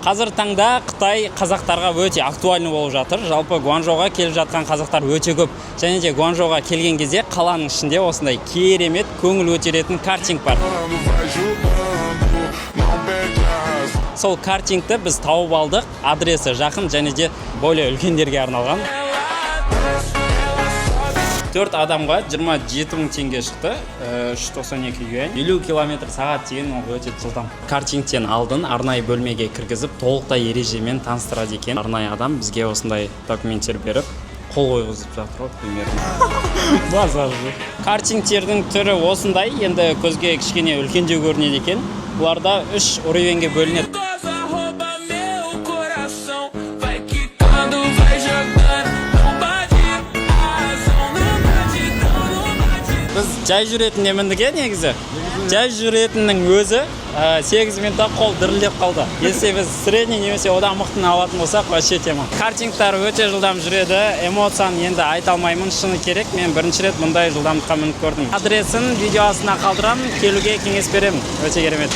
Қазір таңда Қытай қазақтарға өте актуальны болып жатыр. Жалпы Гуанчжоуға келіп жатқан қазақтар өте көп. Және де Гуанчжоуға келген кезде қаланың ішінде осындай керемет көңіл көтеретін картинг бар. Сол картингті біз тауып алдық. Адресі жақын және де более үлкендерге арналған. 4 адамға 27 мың теңге шықты, 392 юань. 50 км сағат деген ол өте жылдам. Картингтен алдын арнайы бөлмеге кіргізіп, толықтай ережемен таныстырады екен. Арнайы адам бізге осындай документтер беріп, қол қойғызып жатыр ғой, примерно. Картингтердің түрі осындай, енді көзге кішкене үлкендеу көрінеді екен. Бұларда 3 уровеньге бөлінеді. Біз жай жүретінне міндік негізі. Жай жүретіннің өзі 8 минутта қол дірілдеп қалды. Если біз средний немесе одан мықтыны алатын болсақ, вообще тема. Картингтар өте жылдам жүреді. Эмоцияны енді айта алмаймын, шыны керек. Мен бірінші рет мұндай жылдамдыққа мініп көрдім. Адресін видео астына қалдырамын, келуге кеңес беремін. Өте керемет.